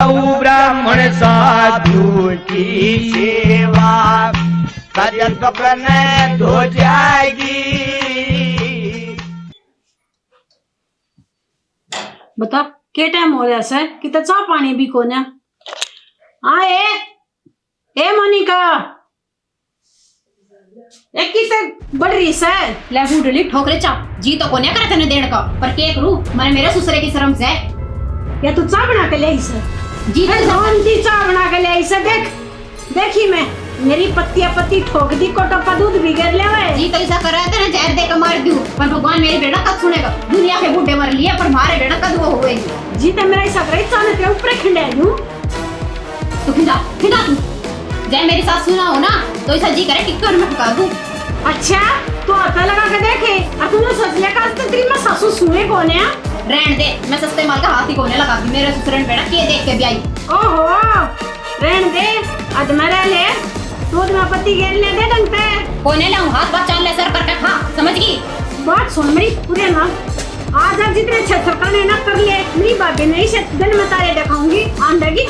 ब्राह्मण साधु की सेवा तबियत पकड़ने धो जाएगी। बता क्या टाइम हो रहा है कितना चाह पानी भी कोना। हाँ ए मोनिका एक किसे बढ़ रही है ले फूटली ठोकरे चा जी तो कोने करे तने देण का पर के करू मारे मेरे ससुरे की शर्म से या तू चाह बना के ले आई से जी कौन सी चाह बना के ले आई से देखी मैं मेरी पत्ती ठोक दी कोटप्पा दूध बिगड़ ले वे जी तो ऐसा कर रहा था ना जहर दे के मार दूं पर भगवान मेरी बेटा कब सुनेगा। दुनिया के बूढ़े मर लिए पर मारे बेटा कद वो हुए जी तो मेरा ऐसा करे चाहने तेरे ऊपर खिंडा दूं तो खिला तू जय मेरी सास सुना हो ना तो ऐसा जी करे टिक्कर में ठुका दूं। अच्छा तो आता लगा के देखे अब तूने सोच लिया का तेरी मैं सासू सुने कौन है। रहन दे मैं सस्ते माल का हाथ ही कोने लगा दी मेरे ससुर ने बेटा के देख के भी आई। ओहो रहन दे अद मरे ले दूध में पत्ती घेर ले दे ढंग पे कोने लाऊं हाथ बात चाल ले सर करके खा समझ गई बात सुन मेरी पूरे ना आज आज जितने छत्र करने ना कर ले मेरी भाभी नहीं से दिन में तारे दिखाऊंगी आंधेगी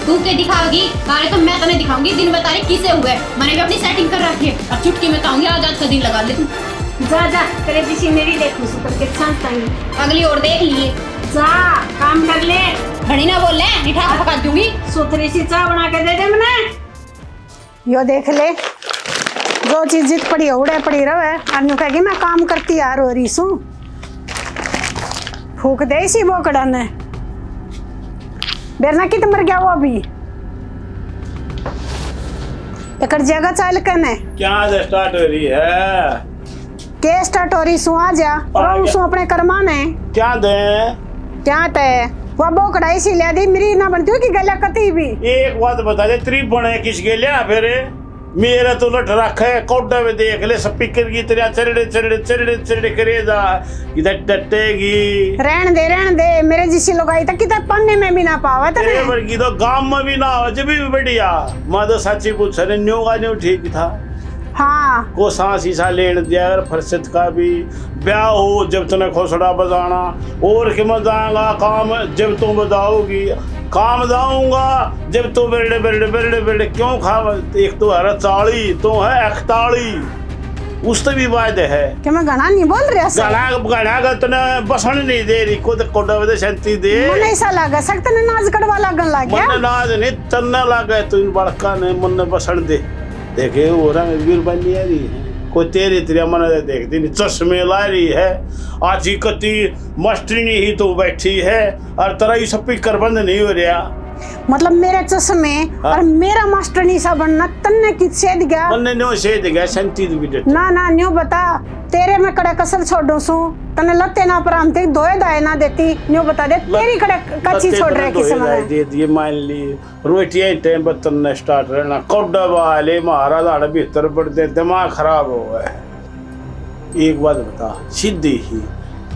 तू के दिखाओगी तारे तो मैं तुम्हें दिखाऊंगी दिन में तारे किसे हुए मैंने भी अपनी सेटिंग कर रखी है और चुटकी में कहूंगी आज का दिन लगा ले तू जा तेरे पीछे मेरी देखू सु करके शांत अगली और देख लिए जा काम कर ले खड़ी ना बोल ले निठा पका दूंगी सुथरी सी चाय बना के दे दे मने यो देख ले जो चीज जित पड़ी उड़े पड़ी रहे अन्यू कहेगी मैं काम करती आ रो रही सू फूक दे इसी बोकड़ा ने बेरना कित मर गया वो अभी एक जगह चाल कने क्या स्टार्ट हो रही है के स्टार्ट हो रही सू आ जा और उसू अपने कर्मा ने क्या दे क्या तय वो बोकड़ा इसी ले दी मेरी ना बनती हो कि गला कती भी एक बात बता दे त्री बने किस के लिया फिर मेरा तो लट रखा है कोडा में देख ले स्पीकर की तरह चरड़े करेगा इधर डटेगी रहन दे मेरे जिसी लोग आई तक कितना पढ़ने में भी ना पावा था तेरे वर्गी तो गांव में भी ना हो जब भी बढ़िया मैं तो सच्ची पूछ रही न्यू का न्यू ठीक था हाँ को सांस ईसा लेन दिया अगर फरसत का भी ब्याह हो जब तूने खोसड़ा बजाना और कि मैं जाऊंगा काम जब तुम बजाओगी काम जाऊंगा जब तू बेरडे क्यों खा एक तो है 40 तो है 41 उससे भी वायदे है कि मैं गाना नहीं बोल रहा गाना का तने बसन नहीं दे रही को तो कोडा में शांति दे मन ऐसा लगा सकते ने नाच कड़वा लगन लग गया मन नाच नहीं तन्ना लगा तू बड़का ने मन बसन दे देखे वो रंग वीर बन रही है कोई तेरी तेरी मन देखती नहीं चश्मे ला रही है आज ही कति मस्टरी ही तो बैठी है और तेरा ये स्पीकर बंद नहीं हो रहा मतलब मेरे चश्मे और मेरा मास्टर निशा बनना तन्ने की सेध गया मन न्यो सेध गया शांति भी ना न्यो बता तेरे में कड़े कसर छोड़ो सू तने लत्ते ना परामती दोए दाए ना देती न्यो बता दे तेरी कड़े कच्ची छोड़ रहे किस समय दे दिए मान ली रोटियां टाइम पर तन्ने स्टार्ट रहना कोडा वाले महाराज आड़ भीतर पड़ते दिमाग खराब हो गया एक बात बता सीधी ही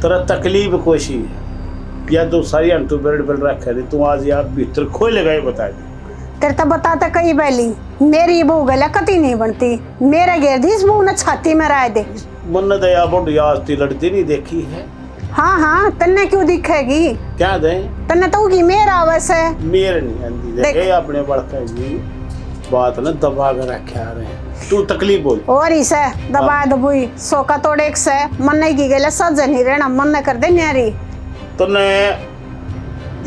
तेरा तकलीफ कोशी या तो सारी अंटू बेड पर रखे थे तू आज यार भीतर खोल गए बता दे तेरे तो बताता कई बैली मेरी बहू गला कती नहीं बनती मेरे गेरदी इस बहू ने छाती में राय दे मन दया बढ़िया आस्ती लड़ती नहीं देखी है हाँ तन्ने क्यों दिखेगी क्या दे तन्ने तो की मेरा वैसे मेरे नहीं आंदी देखे अपने बड़का जी बात ना दबा कर रखे आ रहे तू तकलीफ बोल और इसे दबा दबुई सोका तोड़े एक से मन नहीं की गला सजन ही रहना मन न कर दे न्यारी तो ने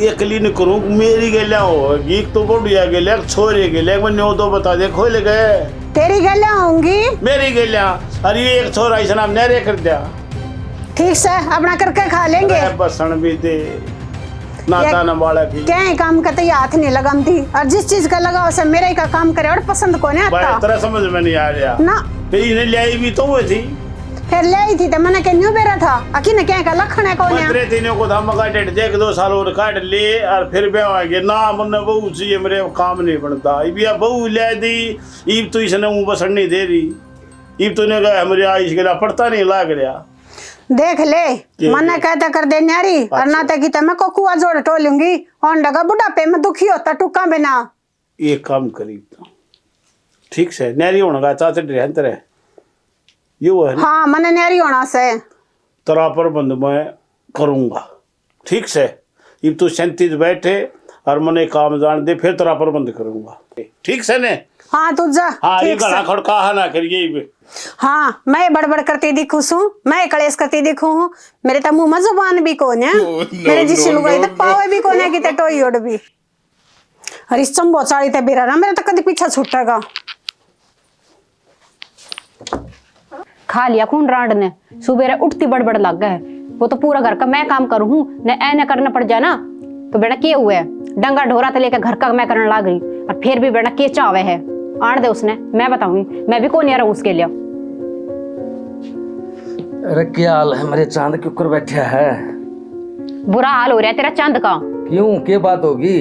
एकली न करूं मेरी गेल्या होगी तो बढ़िया गेल्या छोरे गेल्या मैं न्यो तो बता दे खोल गए तेरी गला होंगी मेरी गेल्या अरे एक छोरा इस नाम नेरे कर दिया ठीक से अपना करके खा लेंगे बसन भी दे नाता न वाला की क्या ही काम करते हाथ नहीं लगामती और जिस चीज का लगा उसे मेरे ही का काम करे और पसंद को नहीं आता तेरा समझ में नहीं आ रहा ना फिर इन्हें लाई भी तो वो थी फिर ले आई थी तो मैंने क्या न्यू बेरा था अकी ने क्या का लखन है कौन मंत्रे तीनों को धम काट दे 2 साल और काट ले और फिर ब्याह आ गया ना मन बहू चाहिए मेरे काम नहीं बनता इबिया बहू ले दी इब तो इसने मुंह बसड़ नहीं दे रही इब तूने कहा हमारे आइस के पड़ता नहीं लाग रहा देख ले मन कहता कर दे न्यारी और ना तक तो मैं कोकुआ जोड़ टोलूंगी और डगा बुढ़ापे में दुखी होता टुका बिना एक काम करी तो ठीक से न्यारी होने का चाहते ड्रेन तेरे यो है हाँ मन न्यारी होना से तेरा प्रबंध मैं करूंगा ठीक से इब तू शांति से बैठे और मने काम जान दे, फिर तेरा प्रबंध करूंगा। ठीक से ने? हाँ तू जा। हाँ, ये ठीक से। घड़ा खड़का ना करिए भी। हाँ मैं बड़बड़ करती दिखू सू, मैं कलेश करती दिखू हूँ। मेरे तो मुंह में जुबान भी कौन है, मेरे जिस लुगाई तो पावे भी कौन है कि टोई उड़ भी। अरे चंबो चाड़ी ते बेरा ना मेरे तो कभी पीछा छूटेगा। खा लिया खून रांड ने, सुबह उठती बड़बड़ लग गए। वो तो पूरा घर का मैं काम करूँ न ऐ करना पड़ जाए ना तो बेटा के हुए डंगा ढोरा तो लेकर घर का मैं करने लग रही, और फिर भी बेटा के चावे है आड़ दे उसने, मैं बताऊंगी, मैं भी कौन रहूं उसके लिए। अरे क्या हाल है मेरे चांद के ऊपर बैठा है? बुरा हाल हो रहा है तेरा चांद का। क्यों, क्या बात होगी?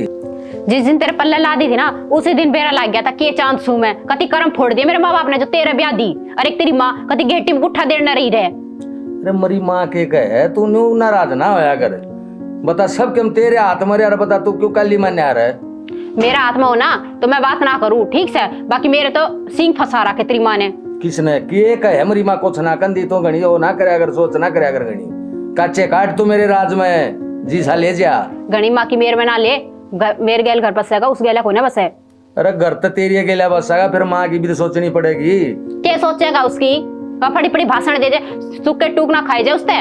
जिस दिन तेरे पल्ले ला दी थी ना उसी दिन बेरा लग गया था के चांद सू में कति कर्म फोड़ दिए मेरे माँ बाप ने जो तेरे ब्याह दी। और एक तेरी माँ कति घेटी में गुट्ठा देना रही रहे। अरे मरी माँ के कहे तू न्यू नाराज ना होया कर, बता सब क्यों तेरे हाथ में यार, बता तू क्यों काली मान्य आ रहा है? मेरा हाथ में हो ना तो मैं बात ना करूं, ठीक से? बाकी मेरे तो सिंह फंसा रखे तेरी माँ ने। किसने किए कहे मरी माँ को छना कंदी तो गणी हो ना करे अगर सोच ना करे अगर गणी काचे काट तू मेरे राज में जी सा ले जा। गणी माँ की मेर में ना ले, मेरे गैल घर बसेगा उस गैला को ना बसे। अरे घर तो तेरी गेला बसेगा, फिर माँ की भी तो सोचनी पड़ेगी। क्या सोचेगा उसकी? फड़ी फड़ी भाषण दे दे, सूखे टूक ना खाए जाए उसते।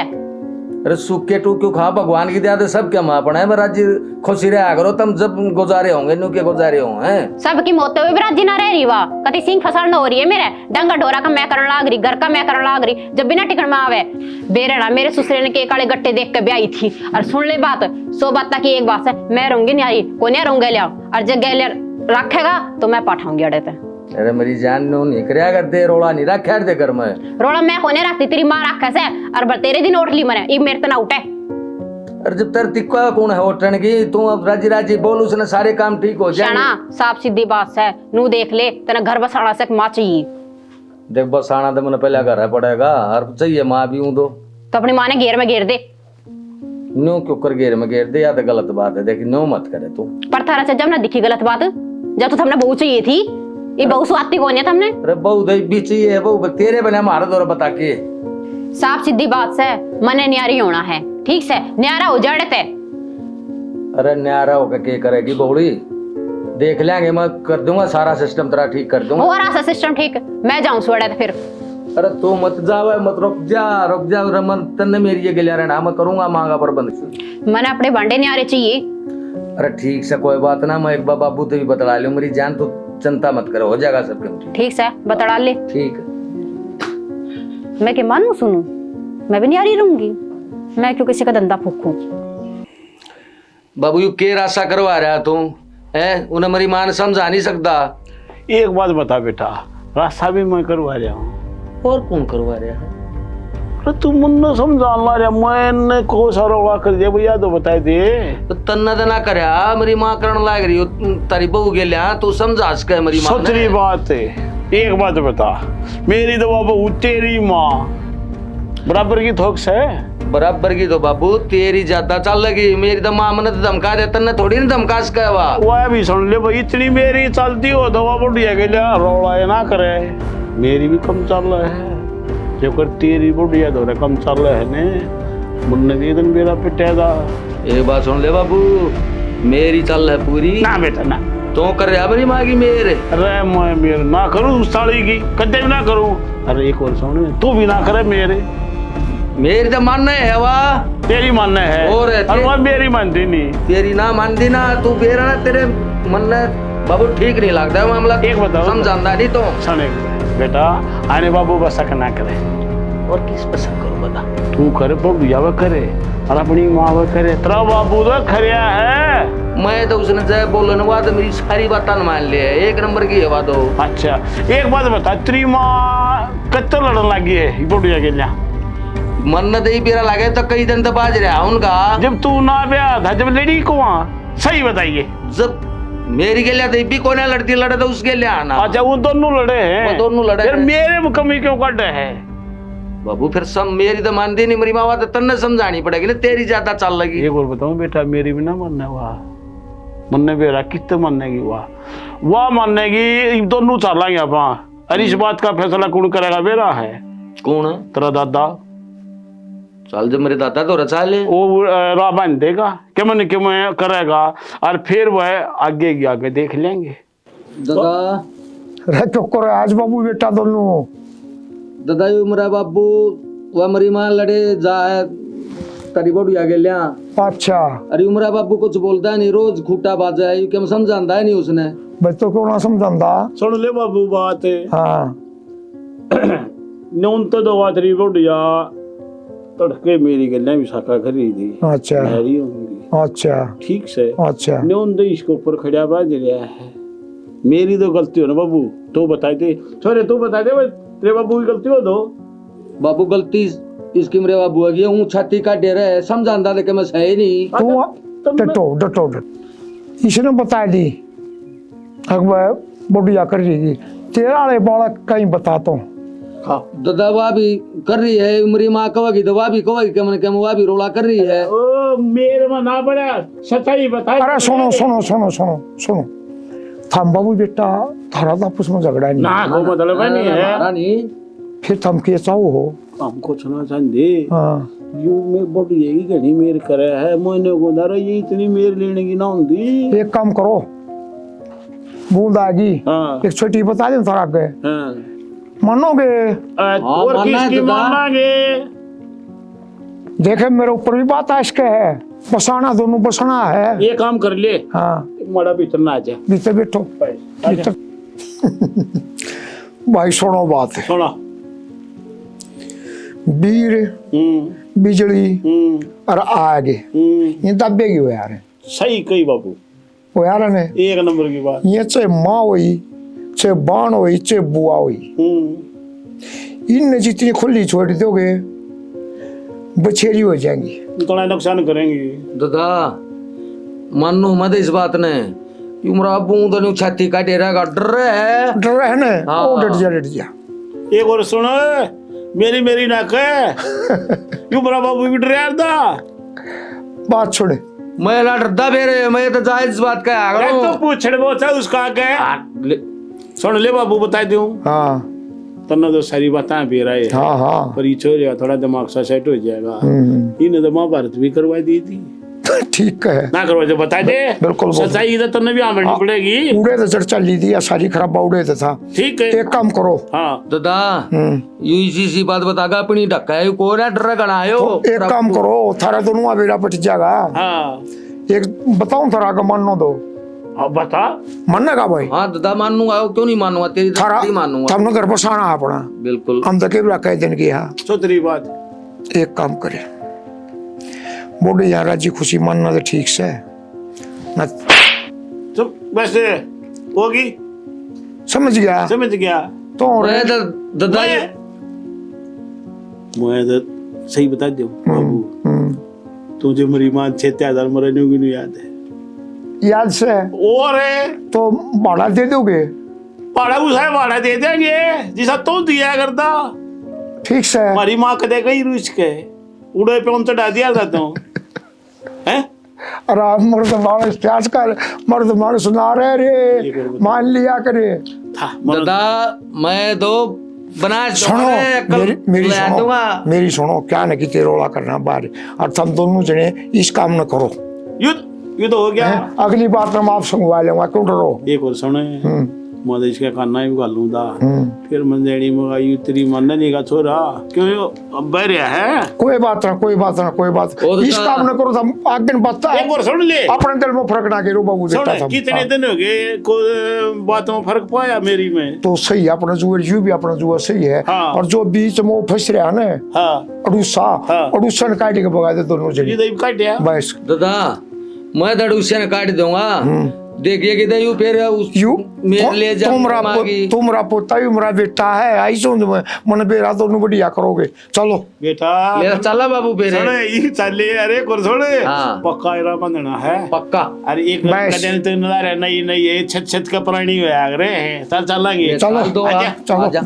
अरे सूखे टूक क्यों खा, भगवान की दया सब क्या माँ पड़ा है। मैं राज्य खुशी रहा करो, तुम जब गुजारे होंगे नु के गुजारे होंगे सबकी मौत हुए भी राजी ना रह रही। वाह कति सिंह फसाड़ न हो रही है मेरे, डंगा ढोरा का मैं करने लाग रही, घर का मैं करने लाग रही, जब बिना टिकट में आवे। बेरड़ा मेरे ससुरे ने के काले गट्टे देख के ब्याही थी। और सुन ले बात, 100 बात की एक बात है, मैं रहूंगी नहीं आई को नहीं रहूंगे लिया, और जब गैले रखेगा तो मैं पाठाऊंगी अड़े पे। अरे मेरी जान नो नहीं करया करते, रोड़ा नहीं रखा दे घर में। रोड़ा मैं कोने रखती, तेरी माँ रखा से, और तेरे दिन उठ ली मैंने, मेरे तो ना उठे। अरे जब तेरे तिक्का कौन है उठने की, तू अब राजी राजी बोल उसने सारे काम ठीक हो जाए। साफ सीधी बात है, नू देख ले तेना घर बसाना से माँ चाहिए। देख बस आना तो मैंने पहले घर पड़ेगा, और चाहिए माँ भी हूँ तो अपनी माँ ने घेर में घेर दे। न्यू क्यों कर घेर में घेर दे, या तो गलत बात है, देखिए न्यू मत करे तू। पर थारा से जब ना दिखी गलत बात, जब तो तुमने बहू चाहिए थी, ये बहू स्वाति कौन है तुमने? अरे बहू भी चाहिए, बहू तेरे बने हमारा दौर बता के। साफ सीधी बात है, मने न्यारी होना है, ठीक से? न्यारा हो जाड़े ते। अरे न्यारा होकर क्या करेगी बौड़ी, देख लेंगे, मैं कर दूंगा सारा सिस्टम तेरा ठीक कर दूंगा। हो रहा सा सिस्टम ठीक, मैं जाऊं सोड़े तो फिर। अरे तू मत जावे, मत रुक जा रमन, तन्ने मेरी ये गलिया रहना, मैं करूंगा मांगा प्रबंध। मैंने अपने बांडे न्यारे चाहिए। अरे ठीक से कोई बात ना, मैं एक बार बाबू तो भी बतला लूं, मेरी जान तो चिंता मत करो, हो जाएगा सब कुछ ठीक से बतड़ा ले। ठीक। मैं के मानू सुनू, मैं भी न्यारी रहूंगी, मैं क्यों किसी का धंधा फूकूं? बाबू यू के रास्ता करवा रहा तू है, उन्हें मेरी मां ने समझा नहीं सकता। एक बात बता बेटा, रास्ता भी मैं करवा रहा हूँ। और कौन करवा रहा है? अरे तू मुन्ना समझा ला रहा, मैंने को सारा वाला कर दिया भैया, तो बता दे। तो तन्ना तो ना करया, मेरी माँ करण लाग रही हो, तारी बहू गेल्या तू समझा सके मेरी माँ। सच्ची बात है, एक बात बता, मेरी तो बाबू तेरी माँ बराबर की थोक्स है। बराबर की तो बाबू तेरी ज्यादा चल लगी, मेरी तो माँ मैंने तो धमका दे, तन्ने थोड़ी ना धमका सके। वह भी सुन ले भाई, इतनी मेरी चलती हो तो वह बुढ़िया के लिए रोड़ा ना करे, मेरी भी कम चल रहा है, जो कर तेरी बुढ़िया तो कम चल रहा है ने, मुन्ने के दिन मेरा पिटेगा। एक बात सुन ले बाबू, मेरी चल है पूरी ना बेटा ना, तो कर रहा मेरी माँ की मेरे। अरे मैं मेरे ना करूँ साड़ी की, कदे भी ना करूँ। अरे एक और सुन, तू भी ना करे मेरे, मेरी तो मानना है वाह, तेरी मानना है और वह मेरी मानती नहीं। तेरी ना मानती ना, तू बेरा ना, तेरे मन बाबू ठीक नहीं लगता है मामला। एक बताओ, समझाना नहीं तो सुने बेटा, आने बाबू बस ना करे, और किस पसंद करो बता, तू करे बुढ़िया व करे और अपनी माँ व करे, तेरा बाबू तो खरिया है। मैं तो उसने जय बोलने वाद मेरी सारी बात मान लिया, एक नंबर की है वाद। अच्छा एक बात बता, तेरी माँ कत्ते लड़न लगी है बुढ़िया के लिए? मन दे बेरा लगे तो कई दिन तो बाज रहा उनका। जब तू ना ब्याह था, जब लड़ी को सही बताइए, जब मेरी के लिए भी कौन लड़ती लड़े तो उसके लिए आना। अच्छा वो दोनों लड़े हैं, वो दोनों लड़े फिर हैं। मेरे में कमी क्यों कट है बाबू? फिर सब मेरी तो मानती नहीं, मेरी माँ तो तन्ने समझानी पड़ेगी ना, तेरी ज्यादा चल लगी। एक और बताऊं बेटा, मेरी भी ना मानने वाह, मन्ने बेरा कितने मानने की वाह मानने की, दोनों चलेंगे आप। अरे इस बात का फैसला कौन करेगा? बेरा है कौन? तेरा दादा। चल जब मेरे दादा तो रचा ले वो राह बन देगा क्यों मैं करेगा और फिर वह आगे की आगे देख लेंगे। दादा रे चुप करो आज बाबू बेटा दोनों। दादा यू मेरा बाबू वह मरी मां लड़े जाए तारी बड़ू आगे लिया। अच्छा अरे उमरा बाबू कुछ बोलता नहीं, रोज खूटा बाजा है, क्यों समझाता है नहीं उसने। बच्चों को ना समझाता। सुन ले बाबू बात हाँ नून तो दो बात रही बढ़िया तड़के मेरी गल्ला भी साका करी थी। अच्छा हैरी होंगी अच्छा ठीक से। अच्छा नून तो इसके ऊपर खड़ा बाज रहा है। मेरी तो गलती हो ना बाबू, तू बताई दे छोरे, तू बता दे तेरे बाबू की गलती हो दो। बाबू गलती इसकी मेरे बाबू है ऊं छाती का डेरा है, समझाता लेकिन मैं सही नहीं। तू डटो डटो इसने बता दी अकबर बढ़िया कर रही थी तेरा वाले बालक कहीं बता तो। दादा वह भी कर रही है उमरी माँ कहोगी तो वह भी कहोगी क्या मैंने क्या वह भी रोला कर रही है। ओ मेरे में ना पड़ा सच्चाई बता। अरे सुनो सुनो सुनो सुनो सुनो थम बाबू बेटा थारा तो आपस में झगड़ा नहीं ना को मतलब नहीं है हमारा नहीं। फिर थम के चाहो हो। हमको सुना चाहते हाँ यू में बड़ी यही घनी मेर करे है महीने को दारा ये इतनी मेर लेने की ना होती। एक काम करो बूंद आएगी हाँ एक छोटी बता दे थारा के हाँ मानोगे। और किसकी मानेंगे। देखे मेरे ऊपर भी बात आज के है बसाना दोनों बसाना है। ये काम कर ले हाँ मड़ा भीतर ना आ जा भीतर बैठो भीतर भाई सुनो बात है सुना। वीर बिजली और आग ये दबेगी वो यार सही कही बाबू वो यार ने एक नंबर की बात। ये चाहे माँ हुई चाहे बाण हुई चाहे बुआ हुई इनने जितनी खुली छोड़ दोगे बछेरी हो जाएंगी थोड़ा नुकसान करेंगी। दादा मानो मत इस बात ने उमरा बूंद ने छाती का डेरा का डर है। डर है ना हाँ। ओ डट जा एक और सुनो मेरी मेरी ना कह यू बड़ा बाबू भी डर था बात छोड़े मैं ना डरता मेरे मैं तो जायज बात का अरे तो पूछने बहुत है उसका आगे सुन ले बाबू बता दूं हाँ तन्ना तो सारी बातें भी रहा है हाँ हाँ पर ये छोड़ थोड़ा दिमाग सा सेट हो जाएगा। इन्हें तो महाभारत भी करवा दी थी ठीक है ना करवा जो बता दे बिल्कुल सच्चाई तो तन्ने भी आमनी पड़ेगी। उड़े तो चर्चा ली थी या सारी खराब उड़े तो था। ठीक है एक काम करो हाँ दादा यू इसी सी बात बतागा अपनी ढक्का है को ना डर गणायो। एक काम करो थारा दोनों आवेरा पट जाएगा। हाँ एक बताऊं थारा का मानो दो अब बता मानने का भाई। हाँ दादा मानूंगा क्यों नहीं मानूंगा तेरी थारा नहीं मानूंगा। तुमने घर बसाना है अपना बिल्कुल हम तो केवला कह दिन की हाँ चौथी बात एक काम करे बोले यार राजी खुशी मानना तो ठीक से ना तो वैसे होगी समझ समझ गया तो मैं तो दादा मैं तो सही बता दो बाबू तुझे मेरी मां 6,000 मरने की नहीं याद है याद से और तो भाड़ा दे दोगे। भाड़ा उसे भाड़ा दे देंगे जिसा तो दिया करता। ठीक से हमारी माँ कदे गई रूस के उड़े पे उन चढ़ा दिया था तू हैं अरे मर्द मानस प्यास कर मर्द मानस सुना रहे रे मान लिया करे था दादा मैं तो बना सुनो मेरी सुनो क्या न कि रोला करना बाहर और तुम दोनों जने इस काम न करो युद्ध हो गया। अगली बात में आप संगवा लेगा क्यों डरो। एक और सुने मैं इसका खाना भी गालू दा फिर मंदेड़ी मंगाई तेरी मन नहीं का छोरा क्यों अब बह रहा है। कोई बात ना कोई बात ना कोई बात इस काम न करो तुम आगे बता एक और सुन ले अपने दिल में फर्क ना करो बाबू बेटा सुन कितने दिन हो गए को बातों में फर्क पाया मेरी में तो सही अपना जुआ यू भी अपना जुआ सही है। हाँ। और जो बीच में वो फंस रहा है ना हाँ अड़ूसा हाँ। अड़ूसा ने काट के भगा दे दोनों जने ये तो काट दिया बस दादा मैं दड़ूसे ने काट दूंगा देखिए कि यू फिर यू मेरे लिए तुमरा पोता ही मेरा बेटा है आई सो मन बेरा दोनों बढ़िया करोगे चलो बेटा ले चला बाबू फिर ये चले अरे कर छोड़े हाँ। पक्का इरा बंधना है पक्का। अरे एक कदन तो नजर नहीं नहीं ये छत छत का प्राणी हुआ रे चल चलेंगे चलो दो आजा। चलो आजा।